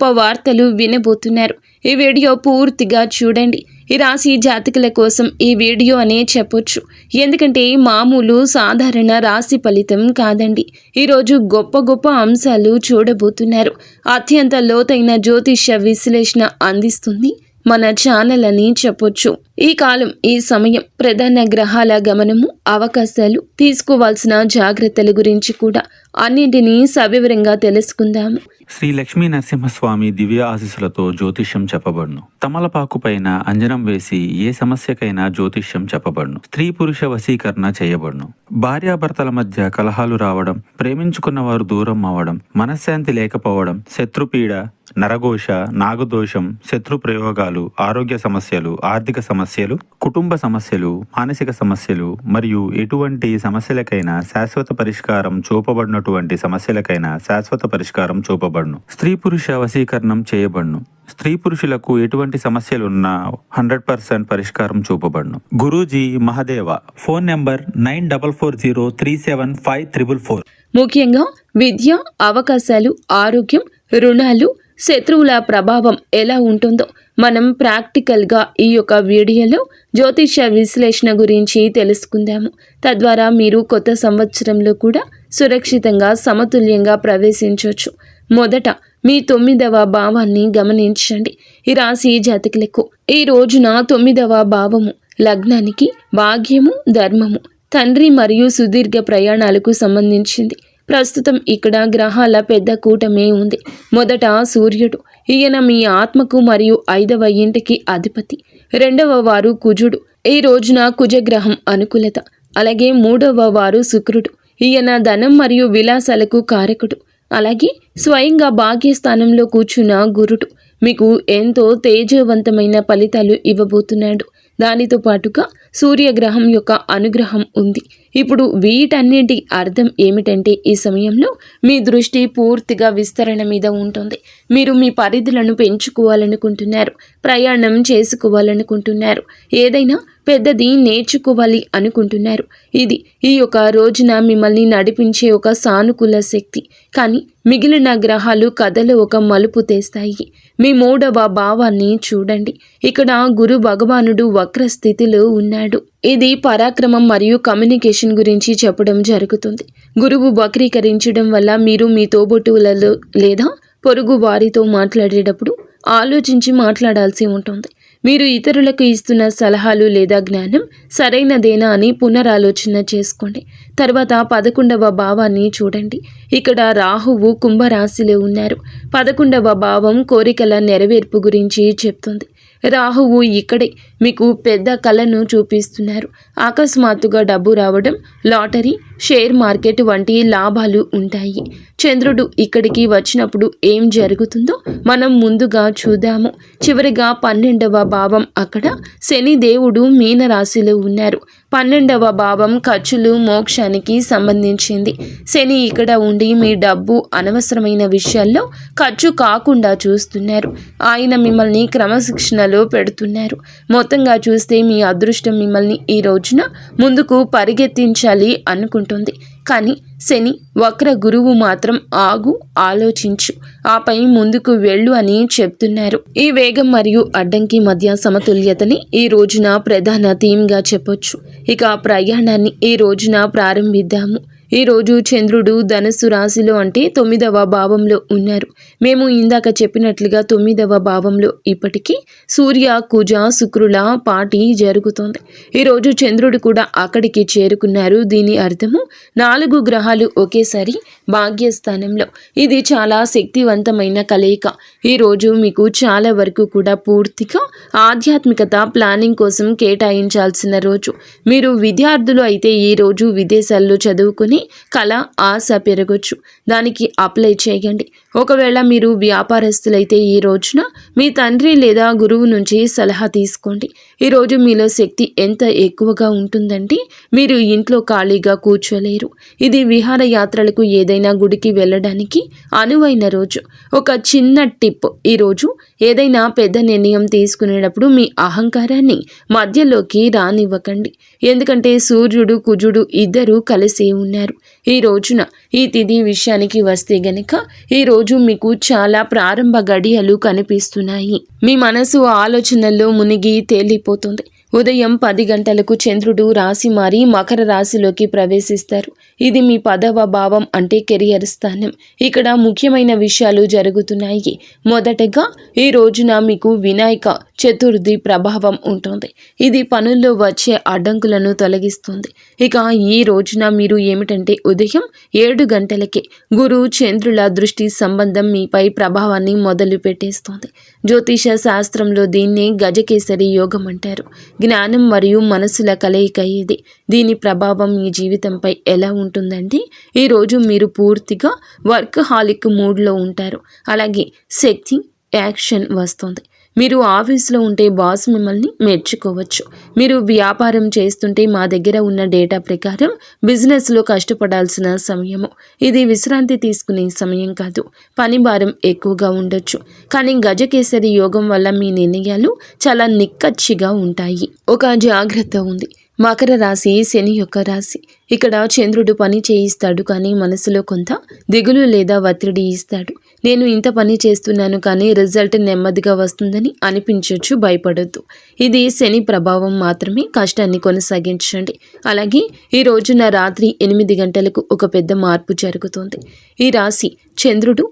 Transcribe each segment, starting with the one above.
గొప్ప వార్తలు వినబోతున్నారు. ఈ వీడియో పూర్తిగా చూడండి. ఈ రాశి జాతకుల కోసం ఈ వీడియో అనే చెప్పొచ్చు. ఎందుకంటే మామూలు సాధారణ రాశి ఫలితం కాదండి. ఈరోజు గొప్ప గొప్ప అంశాలు చూడబోతున్నారు. అత్యంత లోతైన జ్యోతిష్య విశ్లేషణ అందిస్తుంది మన ఛానల్ అని చెప్పొచ్చు. ఈ కాలం, ఈ సమయం ప్రధాన గ్రహాల గమనము, అవకాశాలు, తీసుకోవాల్సిన జాగ్రత్తల గురించి కూడా అన్నింటినీ సవివరంగా తెలుసుకుందాము. శ్రీ లక్ష్మీ నరసింహస్వామి దివ్య ఆశీస్సులతో జ్యోతిష్యం చెప్పబడును. తమలపాకు పైన అంజనం వేసి ఏ సమస్యకైనా జ్యోతిష్యం చెప్పబడును. స్త్రీ పురుష వశీకరణ చేయబడును. భార్యాభర్తల మధ్య కలహాలు రావడం, ప్రేమించుకున్న వారు దూరం అవ్వడం, మనశ్శాంతి లేకపోవడం, శత్రుపీడ, నరఘోష, నాగదోషం, శత్రు ప్రయోగాలు, ఆరోగ్య సమస్యలు, ఆర్థిక సమస్యలు, కుటుంబ సమస్యలు, మానసిక సమస్యలు మరియు ఎటువంటి సమస్యలకైనా శాశ్వత పరిష్కారం చూపబడినటువంటి సమస్యలకైనా శాశ్వత పరిష్కారం చూపబడును. స్త్రీ పురుష వశీకరణం చేయబడును. స్త్రీ పురుషులకు ఎటువంటి సమస్యలున్నా 100% పరిష్కారం చూపబడును. గురూజీ మహదేవ. Phone number 9440375444. ముఖ్యంగా విద్య, అవకాశాలు, ఆరోగ్యం, రుణాలు, శత్రువుల ప్రభావం ఎలా ఉంటుందో మనం ప్రాక్టికల్గా ఈ యొక్క వీడియోలో జ్యోతిష్య విశ్లేషణ గురించి తెలుసుకుందాము. తద్వారా మీరు కొత్త సంవత్సరంలో కూడా సురక్షితంగా, సమతుల్యంగా ప్రవేశించవచ్చు. మొదట మీ 9వ భావాన్ని గమనించండి. ఈ రాశి జాతకులకు ఈ రోజున 9వ భావము లగ్నానికి భాగ్యము, ధర్మము, తండ్రి మరియు సుదీర్ఘ ప్రయాణాలకు సంబంధించింది. ప్రస్తుతం ఇక్కడ గ్రహాల పెద్ద కూటమే ఉంది. మొదట సూర్యుడు, ఈయన మీ ఆత్మకు మరియు 5వ ఇంటికి అధిపతి. 2వ వారు కుజుడు, ఈ రోజున కుజగ్రహం అనుకూలత. అలాగే 3వ వారు శుక్రుడు, ఈయన ధనం మరియు విలాసాలకు కారకుడు. అలాగే స్వయంగా భాగ్యస్థానంలో కూర్చున్న గురుడు మీకు ఎంతో తేజవంతమైన ఫలితాలు ఇవ్వబోతున్నాడు. దానితో పాటుగా సూర్యగ్రహం యొక్క అనుగ్రహం ఉంది. ఇప్పుడు వీటన్నింటి అర్థం ఏమిటంటే ఈ సమయంలో మీ దృష్టి పూర్తిగా విస్తరణ మీద ఉంటుంది. మీరు మీ పరిధులను పెంచుకోవాలనుకుంటున్నారు, ప్రయాణం చేసుకోవాలనుకుంటున్నారు, ఏదైనా పెద్దది నేర్చుకోవాలి అనుకుంటున్నారు. ఇది ఈ యొక్క రోజున మిమ్మల్ని నడిపించే ఒక సానుకూల శక్తి. కానీ మిగిలిన గ్రహాలు కథలో ఒక మలుపు తెస్తాయి. మీ 3వ భావాన్ని చూడండి. ఇక్కడ గురు భగవానుడు వక్ర స్థితిలో ఉన్నాడు. ఇది పరాక్రమం మరియు కమ్యూనికేషన్ గురించి చెప్పడం జరుగుతుంది. గురువు వక్రీకరించడం వల్ల మీరు మీ తోబుట్టువులలో లేదా పొరుగు వారితో మాట్లాడేటప్పుడు ఆలోచించి మాట్లాడాల్సి ఉంటుంది. మీరు ఇతరులకు ఇస్తున్న సలహాలు లేదా జ్ఞానం సరైనదేనా అని పునరాలోచన చేసుకోండి. తర్వాత 11వ భావాన్ని చూడండి. ఇక్కడ రాహువు కుంభరాశిలో ఉన్నారు. 11వ భావం కోరికల నెరవేర్పు గురించి చెప్తుంది. రాహువు ఇక్కడే మీకు పెద్ద కళను చూపిస్తున్నారు. అకస్మాత్తుగా డబ్బు రావడం, లాటరీ, షేర్ మార్కెట్ వంటి లాభాలు ఉంటాయి. చంద్రుడు ఇక్కడికి వచ్చినప్పుడు ఏం జరుగుతుందో మనం ముందుగా చూద్దాము. చివరిగా 12వ భావం, అక్కడ శని దేవుడు మీనరాశిలో ఉన్నారు. 12వ భావం ఖర్చులు, మోక్షానికి సంబంధించింది. శని ఇక్కడ ఉండి మీ డబ్బు అనవసరమైన విషయాల్లో ఖర్చు కాకుండా చూస్తున్నారు. ఆయన మిమ్మల్ని క్రమశిక్షణలో పెడుతున్నారు. మొత్తంగా చూస్తే మీ అదృష్టం మిమ్మల్ని ఈ రోజున ముందుకు పరిగెత్తించాలి అనుకుంటుంది. కానీ శని వక్ర గురువు మాత్రం ఆగు, ఆలోచించు, ఆపై ముందుకు వెళ్ళు అని చెప్తున్నారు. ఈ వేగం మరియు అడ్డంకి మధ్య సమతుల్యతని ఈ రోజున ప్రధాన థీమ్గా చెప్పొచ్చు. ఇక ప్రయాణాన్ని ఈ రోజున ప్రారంభిద్దాము. ఈరోజు చంద్రుడు ధనుస్సు రాశిలో అంటే 9వ భావంలో ఉన్నారు. మేము ఇందాక చెప్పినట్లుగా 9వ భావంలో ఇప్పటికీ సూర్య, కుజ, శుక్రుల పార్టీ జరుగుతోంది. ఈరోజు చంద్రుడు కూడా అక్కడికి చేరుకున్నారు. దీని అర్థము 4 గ్రహాలు ఒకేసారి భాగ్యస్థానంలో. ఇది చాలా శక్తివంతమైన కలయిక. ఈరోజు మీకు చాలా వరకు కూడా పూర్తిగా ఆధ్యాత్మికత, ప్లానింగ్ కోసం కేటాయించాల్సిన రోజు. మీరు విద్యార్థులు అయితే ఈరోజు విదేశాల్లో చదువుకుని కళ, ఆశ పెరగొచ్చు. దానికి అప్లై చేయండి. ఒకవేళ మీరు వ్యాపారస్తులైతే ఈ రోజున మీ తండ్రి లేదా గురువు నుంచి సలహా తీసుకోండి. ఈరోజు మీలో శక్తి ఎంత ఎక్కువగా ఉంటుందంటే మీరు ఇంట్లో ఖాళీగా కూర్చోలేరు. ఇది విహారయాత్రలకు, ఏదైనా గుడికి వెళ్ళడానికి అనువైన రోజు. ఒక చిన్న టిప్, ఈరోజు ఏదైనా పెద్ద నిర్ణయం తీసుకునేటప్పుడు మీ అహంకారాన్ని మధ్యలోకి రానివ్వకండి. ఎందుకంటే సూర్యుడు, కుజుడు ఇద్దరూ కలిసి ఉన్నారు. ఈ రోజున ఈ తిథి విషయానికి వస్తే గనక ఈ రోజు మీకు చాలా ప్రారంభ గడియలు కనిపిస్తున్నాయి. మీ మనసు ఆలోచనల్లో మునిగి తేలిపోతుంది. ఉదయం 10 గంటలకు చంద్రుడు రాశి మారి మకర రాశిలోకి ప్రవేశిస్తారు. ఇది మీ 10వ భావం అంటే కెరియర్ స్థానం. ఇక్కడ ముఖ్యమైన విషయాలు జరుగుతున్నాయి. మొదటగా ఈ రోజున మీకు వినాయక చతుర్థి ప్రభావం ఉంటుంది. ఇది పనుల్లో వచ్చే అడ్డంకులను తొలగిస్తుంది. ఇక ఈ రోజున మీరు ఏమిటంటే ఉదయం 7 గంటలకే గురు చంద్రుల దృష్టి సంబంధం మీపై ప్రభావాన్ని మొదలు పెట్టేస్తుంది. జ్యోతిష శాస్త్రంలో దీన్నే గజకేసరి యోగం అంటారు. జ్ఞానం మరియు మనసుల కలయిక ఇది. దీని ప్రభావం మీ జీవితంపై ఎలా ఉంటుందంటే ఈరోజు మీరు పూర్తిగా వర్క్ హాలిక్ మూడ్లో ఉంటారు. అలాగే శక్తి యాక్షన్ వస్తుంది. మీరు ఆఫీస్లో ఉంటే బాస్ మిమ్మల్ని మెచ్చుకోవచ్చు. మీరు వ్యాపారం చేస్తుంటే మా దగ్గర ఉన్న డేటా ప్రకారం బిజినెస్లో కష్టపడాల్సిన సమయము. ఇది విశ్రాంతి తీసుకునే సమయం కాదు. పని భారం ఎక్కువగా ఉండొచ్చు. కానీ గజకేసరి యోగం వల్ల మీ నిర్ణయాలు చాలా నిక్కచ్చిగా ఉంటాయి. ఒక జాగ్రత్త ఉంది. మకర రాశి శని యొక్క రాశి. ఇక్కడ చంద్రుడు పని చేయిస్తాడు, కానీ మనసులో కొంత దిగులు లేదా ఒత్తిడి ఇస్తాడు. నేను ఇంత పని చేస్తున్నాను కానీ రిజల్ట్ నెమ్మదిగా వస్తుందని అనిపించవచ్చు. భయపడొద్దు. ఇది శని ప్రభావం మాత్రమే. కష్టాన్ని కొనసాగించండి. అలాగే ఈ రోజున రాత్రి 8 గంటలకు ఒక పెద్ద మార్పు జరుగుతుంది. ఈ రాశి చంద్రుడు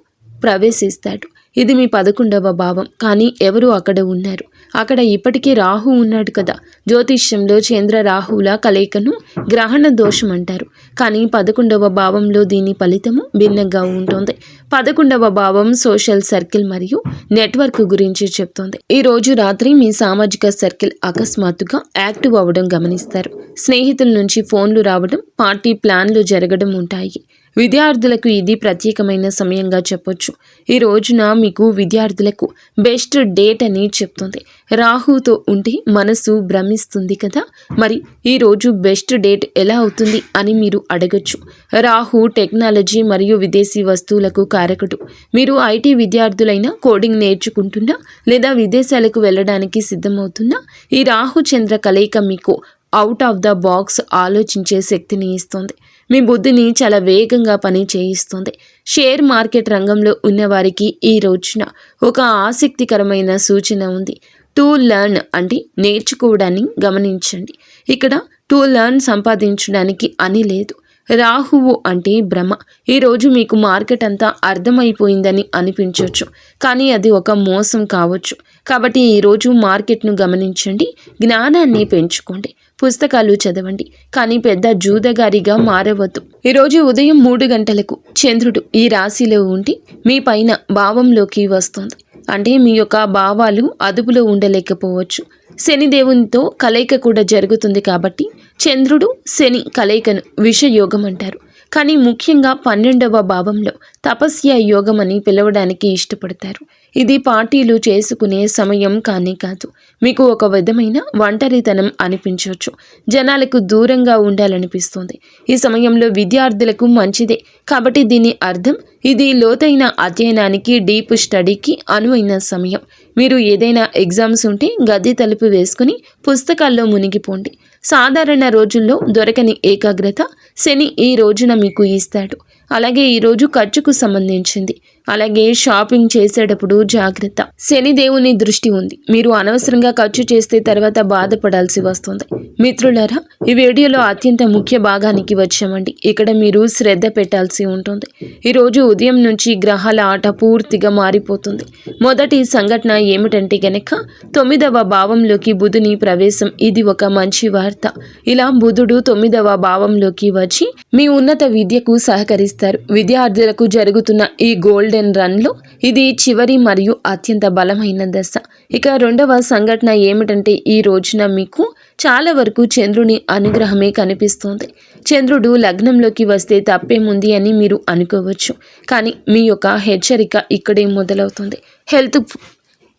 ప్రవేశిస్తాడు. ఇది మీ 11వ భావం. కానీ ఎవరు అక్కడ ఉన్నారు? అక్కడ ఇప్పటికీ రాహు ఉన్నాడు కదా. జ్యోతిష్యంలో చంద్ర రాహువుల కలయికను గ్రహణ దోషం అంటారు. కానీ 11వ భావంలో దీని ఫలితము భిన్నంగా ఉంటుంది. 11వ భావం సోషల్ సర్కిల్ మరియు నెట్వర్క్ గురించి చెప్తుంది. ఈ రోజు రాత్రి మీ సామాజిక సర్కిల్ అకస్మాత్తుగా యాక్టివ్ అవ్వడం గమనిస్తారు. స్నేహితుల నుంచి ఫోన్లు రావడం, పార్టీ ప్లాన్లు జరగడం ఉంటాయి. విద్యార్థులకు ఇది ప్రత్యేకమైన సమయంగా చెప్పొచ్చు. ఈ రోజున మీకు విద్యార్థులకు బెస్ట్ డేట్ అని చెప్తుంది. రాహుతో ఉంటే మనసు భ్రమిస్తుంది కదా. మరి ఈ రోజు బెస్ట్ డేట్ ఎలా అవుతుంది అని మీరు అడగచ్చు. రాహు టెక్నాలజీ మరియు విదేశీ వస్తువులకు కారకుడు. మీరు ఐటీ విద్యార్థులైనా, కోడింగ్ నేర్చుకుంటున్నా లేదా విదేశాలకు వెళ్ళడానికి సిద్ధమవుతున్నా ఈ రాహు చంద్ర కలయిక మీకు అవుట్ ఆఫ్ ద బాక్స్ ఆలోచించే శక్తిని ఇస్తుంది. మీ బుద్ధిని చాలా వేగంగా పని చేయిస్తుంది. షేర్ మార్కెట్ రంగంలో ఉన్నవారికి ఈ రోజున ఒక ఆసక్తికరమైన సూచన ఉంది. టు లెర్న్ అంటే నేర్చుకోవడాన్ని గమనించండి. ఇక్కడ టు లెర్న్ సంపాదించడానికి అని లేదు. రాహువు అంటే భ్రమ. ఈరోజు మీకు మార్కెట్ అంతా అర్థమైపోయిందని అనిపించవచ్చు, కానీ అది ఒక మోసం కావచ్చు. కాబట్టి ఈరోజు మార్కెట్ను గమనించండి, జ్ఞానాన్ని పెంచుకోండి, పుస్తకాలు చదవండి, కానీ పెద్ద జూదగారిగా మారవద్దు. ఈరోజు ఉదయం 3 గంటలకు చంద్రుడు ఈ రాశిలో ఉండి మీ పైన భావంలోకి వస్తుంది. అంటే మీ యొక్క భావాలు అదుపులో ఉండలేకపోవచ్చు. శనిదేవునితో కలయిక కూడా జరుగుతుంది. కాబట్టి చంద్రుడు శని కలయికను విషయోగం అంటారు. కానీ ముఖ్యంగా 12వ భావంలో తపస్య యోగం అని పిలవడానికి ఇష్టపడతారు. ఇది పార్టీలు చేసుకునే సమయం కానీ కాదు. మీకు ఒక విధమైన ఒంటరితనం అనిపించవచ్చు. జనాలకు దూరంగా ఉండాలనిపిస్తుంది. ఈ సమయంలో విద్యార్థులకు మంచిదే. కాబట్టి దీని అర్థం ఇది లోతైన అధ్యయనానికి, డీప్ స్టడీకి అనువైన సమయం. మీరు ఏదైనా ఎగ్జామ్స్ ఉంటే గది తలుపు వేసుకుని పుస్తకాల్లో మునిగిపోండి. సాధారణ రోజుల్లో దొరకని ఏకాగ్రత శని ఈ రోజున మీకు ఇస్తాడు. అలాగే ఈరోజు ఖర్చుకు సంబంధించింది. అలాగే షాపింగ్ చేసేటప్పుడు జాగ్రత్త. శనిదేవుని దృష్టి ఉంది. మీరు అనవసరంగా ఖర్చు చేస్తే తర్వాత బాధపడాల్సి వస్తుంది. మిత్రులారా, ఈ వీడియోలో అత్యంత ముఖ్య భాగానికి వచ్చామండి. ఇక్కడ మీరు శ్రద్ధ పెట్టాల్సి ఉంటుంది. ఈరోజు ఉదయం నుంచి గ్రహాల ఆట పూర్తిగా మారిపోతుంది. మొదటి సంఘటన ఏమిటంటే గనక 9వ భావంలోకి బుధుని ప్రవేశం. ఇది ఒక మంచి వార్త. ఇలా బుధుడు 9వ భావంలోకి వచ్చి మీ ఉన్నత విద్యకు సహకరిస్తారు. విద్యార్థులకు జరుగుతున్న ఈ గోల్డెన్ రన్లో ఇది చివరి మరియు అత్యంత బలమైన దశ. ఇక రెండవ సంఘటన ఏమిటంటే ఈ రోజున మీకు చాలా వరకు చంద్రుని అనుగ్రహమే కనిపిస్తోంది. చంద్రుడు లగ్నంలోకి వస్తే తప్పేముంది అని మీరు అనుకోవచ్చు, కానీ మీ యొక్క హెచ్చరిక ఇక్కడే మొదలవుతుంది.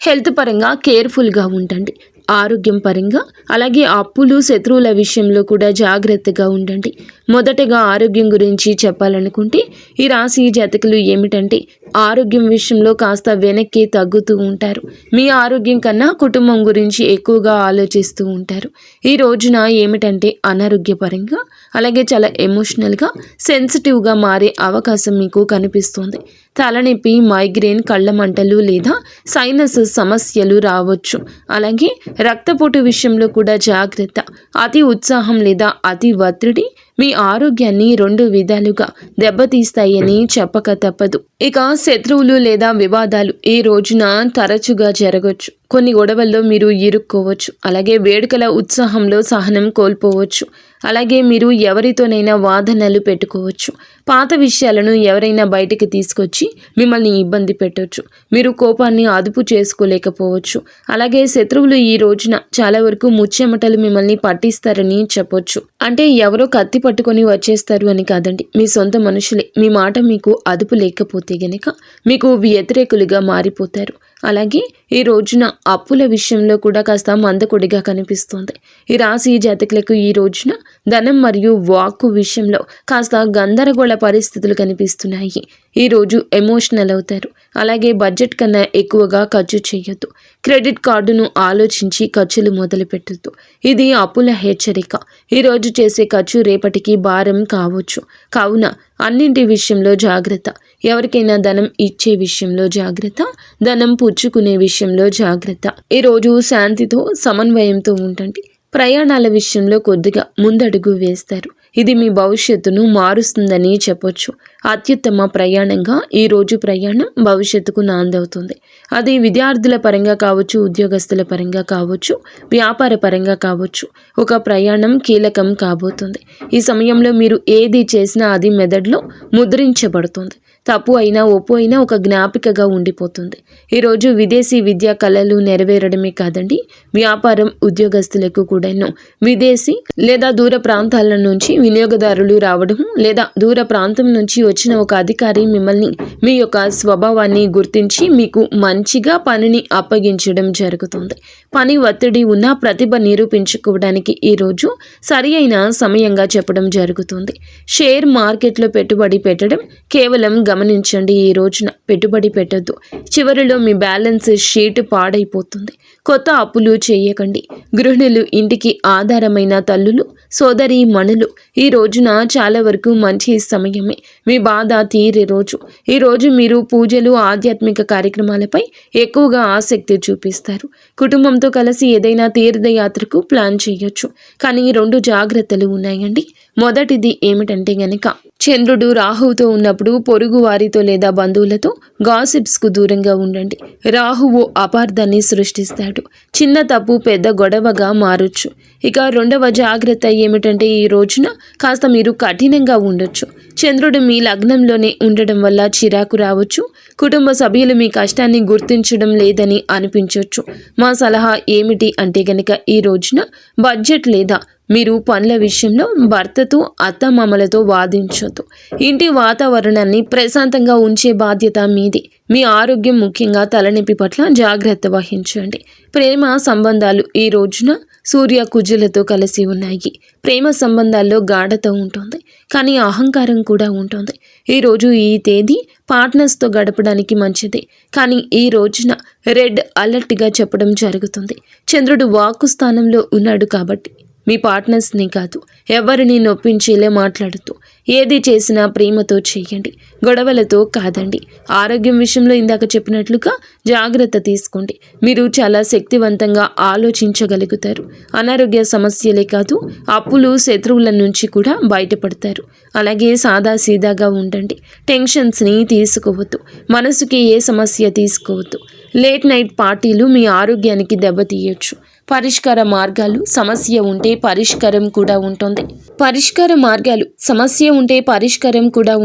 హెల్త్ పరంగా కేర్ఫుల్గా ఉండండి. ఆరోగ్యం పరంగా, అలాగే అప్పులు, శత్రువుల విషయంలో కూడా జాగ్రత్తగా ఉండండి. మొదటగా ఆరోగ్యం గురించి చెప్పాలనుకుంటే ఈ రాశి జాతకులు ఏమిటంటే ఆరోగ్యం విషయంలో కాస్త వెనక్కి తగ్గుతూ ఉంటారు. మీ ఆరోగ్యం కన్నా కుటుంబం గురించి ఎక్కువగా ఆలోచిస్తూ ఉంటారు. ఈ రోజున ఏమిటంటే అనారోగ్యపరంగా అలాగే చాలా ఎమోషనల్గా సెన్సిటివ్గా మారే అవకాశం మీకు కనిపిస్తుంది. తలనొప్పి, మైగ్రేన్, కళ్ళ మంటలు లేదా సైనస్ సమస్యలు రావచ్చు. అలాగే రక్తపోటు విషయంలో కూడా జాగ్రత్త. అతి ఉత్సాహం లేదా అతి ఒత్తిడి మీ ఆరోగ్యాన్ని 2 విధాలుగా దెబ్బతీస్తాయని చెప్పక తప్పదు. ఇక శత్రువులు లేదా వివాదాలు ఈ రోజున తరచుగా జరగవచ్చు. కొన్ని గొడవల్లో మీరు ఇరుక్కోవచ్చు. అలాగే వేడుకల ఉత్సాహంలో సహనం కోల్పోవచ్చు. అలాగే మీరు ఎవరితోనైనా వాదనలు పెట్టుకోవచ్చు. పాత విషయాలను ఎవరైనా బయటికి తీసుకొచ్చి మిమ్మల్ని ఇబ్బంది పెట్టవచ్చు. మీరు కోపాన్ని అదుపు చేసుకోలేకపోవచ్చు. అలాగే శత్రువులు ఈ రోజున చాలా వరకు ముచ్చెమటలు మిమ్మల్ని పట్టిస్తారని చెప్పొచ్చు. అంటే ఎవరో కత్తి పట్టుకొని వచ్చేస్తారు అని కాదండి, మీ సొంత మనుషులే. మీ మాట మీకు అదుపు లేకపోతే గనక మీకు వ్యతిరేకులుగా మారిపోతారు. అలాగే ఈ రోజున అప్పుల విషయంలో కూడా కాస్త మందకొడిగా కనిపిస్తోంది. ఈ రాశి జాతకులకు ఈ రోజున ధనం మరియు వాక్కు విషయంలో కాస్త గందరగోళ పరిస్థితులు కనిపిస్తున్నాయి. ఈరోజు ఎమోషనల్ అవుతారు. అలాగే బడ్జెట్ కన్నా ఎక్కువగా ఖర్చు చేయొద్దు. క్రెడిట్ కార్డును ఆలోచించి ఖర్చులు మొదలు పెట్టొద్దు. ఇది అప్పుల హెచ్చరిక. ఈరోజు చేసే ఖర్చు రేపటికి భారం కావచ్చు. కావున అన్నింటి విషయంలో జాగ్రత్త. ఎవరికైనా ధనం ఇచ్చే విషయంలో జాగ్రత్త, ధనం పుచ్చుకునే విషయంలో జాగ్రత్త. ఈరోజు శాంతితో సమన్వయంతో ఉండండి. ప్రయాణాల విషయంలో కొద్దిగా ముందడుగు వేస్తారు. ఇది మీ భవిష్యత్తును మారుస్తుందని చెప్పొచ్చు. అత్యుత్తమ ప్రయాణంగా ఈరోజు ప్రయాణం భవిష్యత్తుకు నాందవుతుంది. అది విద్యార్థుల పరంగా కావచ్చు, ఉద్యోగస్తుల పరంగా కావచ్చు, వ్యాపార పరంగా కావచ్చు. ఒక ప్రయాణం కీలకం కాబోతుంది. ఈ సమయంలో మీరు ఏది చేసినా అది మెదడులో ముద్రించబడుతుంది. తప్పు అయినా ఒప్పు అయినా ఒక జ్ఞాపికగా ఉండిపోతుంది. ఈరోజు విదేశీ విద్యా కళలు నెరవేరడమే కాదండి, వ్యాపారం ఉద్యోగస్తులకు కూడాను విదేశీ లేదా దూర ప్రాంతాల నుంచి వినియోగదారులు రావడం లేదా దూర ప్రాంతం నుంచి వచ్చిన ఒక అధికారి మిమ్మల్ని మీ యొక్క స్వభావాన్ని గుర్తించి మీకు మంచిగా పనిని అప్పగించడం జరుగుతుంది. పని ఒత్తిడి ఉన్న ప్రతిభ నిరూపించుకోవడానికి ఈరోజు సరి అయిన సమయంగా చెప్పడం జరుగుతుంది. షేర్ మార్కెట్లో పెట్టుబడి పెట్టడం కేవలం గమనించండి. ఈ రోజున పెట్టుబడి పెట్టొద్దు. చివరిలో మీ బ్యాలెన్స్ షీట్ పాడైపోతుంది. కొత్త అప్పులు చేయకండి. గృహిణులు, ఇంటికి ఆధారమైన తల్లులు, సోదరి మణులు ఈ రోజున చాలా వరకు మంచి సమయమే. మీ బాధ తీరే రోజు. ఈరోజు మీరు పూజలు, ఆధ్యాత్మిక కార్యక్రమాలపై ఎక్కువగా ఆసక్తి చూపిస్తారు. కుటుంబంతో కలిసి ఏదైనా తీర్థయాత్రకు ప్లాన్ చేయొచ్చు. కానీ 2 జాగ్రత్తలు ఉన్నాయండి. మొదటిది ఏమిటంటే గనక చంద్రుడు రాహువుతో ఉన్నప్పుడు పొరుగు వారితో లేదా బంధువులతో గాసిప్స్కు దూరంగా ఉండండి. రాహువు అపార్థాన్ని సృష్టిస్తాడు. చిన్న తప్పు పెద్ద గొడవగా మారొచ్చు. ఇక 2వ జాగ్రత్త ఏమిటంటే ఈ రోజున కాస్త మీరు కఠినంగా ఉండొచ్చు. చంద్రుడు మీ లగ్నంలోనే ఉండడం వల్ల చిరాకు రావచ్చు. కుటుంబ సభ్యులు మీ కష్టాన్ని గుర్తించడం లేదని అనిపించవచ్చు. మా సలహా ఏమిటి అంటే గనక ఈ రోజున బడ్జెట్ లేదా మీరు పనుల విషయంలో భర్తతో, అత్తమామలతో వాదించొద్దు. ఇంటి వాతావరణాన్ని ప్రశాంతంగా ఉంచే బాధ్యత మీది. మీ ఆరోగ్యం, ముఖ్యంగా తలనొప్పి పట్ల జాగ్రత్త వహించండి. ప్రేమ సంబంధాలు ఈ రోజున సూర్య కుజులతో కలిసి ఉన్నాయి. ప్రేమ సంబంధాల్లో గాఢత ఉంటుంది, కానీ అహంకారం కూడా ఉంటుంది. ఈరోజు ఈ తేదీ పార్ట్నర్స్తో గడపడానికి మంచిది, కానీ ఈ రోజున రెడ్ అలర్ట్గా చెప్పడం జరుగుతుంది. చంద్రుడు వాక్కు స్థానంలో ఉన్నాడు కాబట్టి మీ పార్ట్నర్స్ని కాదు, ఎవరిని నొప్పించేలా మాట్లాడుతూ ఏది చేసినా ప్రేమతో చేయండి, గొడవలతో కాదండి. ఆరోగ్యం విషయంలో ఇందాక చెప్పినట్లుగా జాగ్రత్త తీసుకోండి. మీరు చాలా శక్తివంతంగా ఆలోచించగలుగుతారు. అనారోగ్య సమస్యలే కాదు, అప్పులు, శత్రువుల నుంచి కూడా బయటపడతారు. అలాగే సాదాసీదాగా ఉండండి. టెన్షన్స్ని తీసుకోవద్దు. మనసుకి ఏ సమస్య తీసుకోవద్దు. లేట్ నైట్ పార్టీలు మీ ఆరోగ్యానికి దెబ్బతీయొచ్చు. పరిష్కార మార్గాలు, సమస్య ఉంటే పరిష్కారం కూడా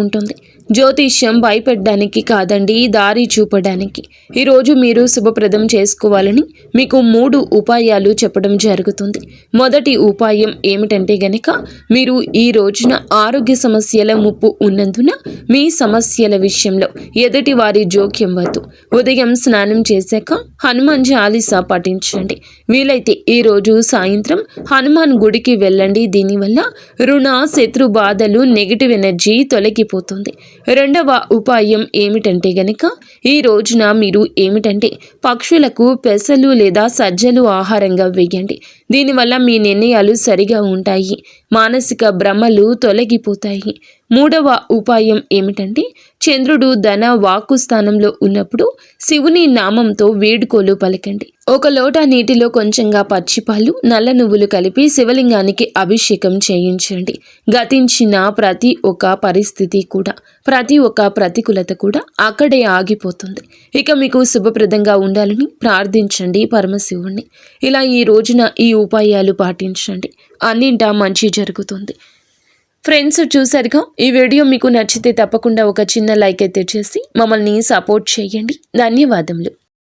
ఉంటుంది. జ్యోతిష్యం భయపెట్టడానికి కాదండి, దారి చూపడానికి. ఈరోజు మీరు శుభప్రదం చేసుకోవాలని మీకు 3 ఉపాయాలు చెప్పడం జరుగుతుంది. మొదటి ఉపాయం ఏమిటంటే గనక, మీరు ఈ రోజున ఆరోగ్య సమస్యల ముప్పు ఉన్నందున మీ సమస్యల విషయంలో ఎదుటి వారి జోక్యం వద్దు. ఉదయం స్నానం చేశాక హనుమాన్ చాలీసా పఠించండి. వీలైతే ఈ రోజు సాయంత్రం హనుమాన్ గుడికి వెళ్ళండి. దీనివల్ల రుణ శత్రు బాధలు, నెగిటివ్ ఎనర్జీ తొలగిపోతుంది. రెండవ ఉపాయం ఏమిటంటే గనక, ఈ రోజున మీరు ఏమిటంటే పక్షులకు పెసలు లేదా సజ్జలు ఆహారంగా వేయండి. దీనివల్ల మీ నిర్ణయాలు సరిగా ఉంటాయి, మానసిక భ్రమలు తొలగిపోతాయి. మూడవ ఉపాయం ఏమిటంటే, చంద్రుడు ధన వాక్కు స్థానంలో ఉన్నప్పుడు శివుని నామంతో వేడుకోలు పలకండి. 1 లోటా నీటిలో కొంచెంగా పచ్చిపాలు, నల్ల నువ్వులు కలిపి శివలింగానికి అభిషేకం చేయించండి. గతించిన ప్రతి ఒక్క పరిస్థితి కూడా, ప్రతి ఒక్క ప్రతికూలత కూడా అక్కడే ఆగిపోతుంది. ఇక మీకు శుభప్రదంగా ఉండాలని ప్రార్థించండి పరమశివుణ్ణి. ఇలా ఈ రోజున ఈ ఉపాయాలు పాటించండి, అన్నింటా మంచి జరుగుతుంది. ఫ్రెండ్స్, చూసారుగా, ఈ వీడియో మీకు నచ్చితే తప్పకుండా ఒక చిన్న లైక్ అయితే చేసి మమ్మల్ని సపోర్ట్ చేయండి. ధన్యవాదములు.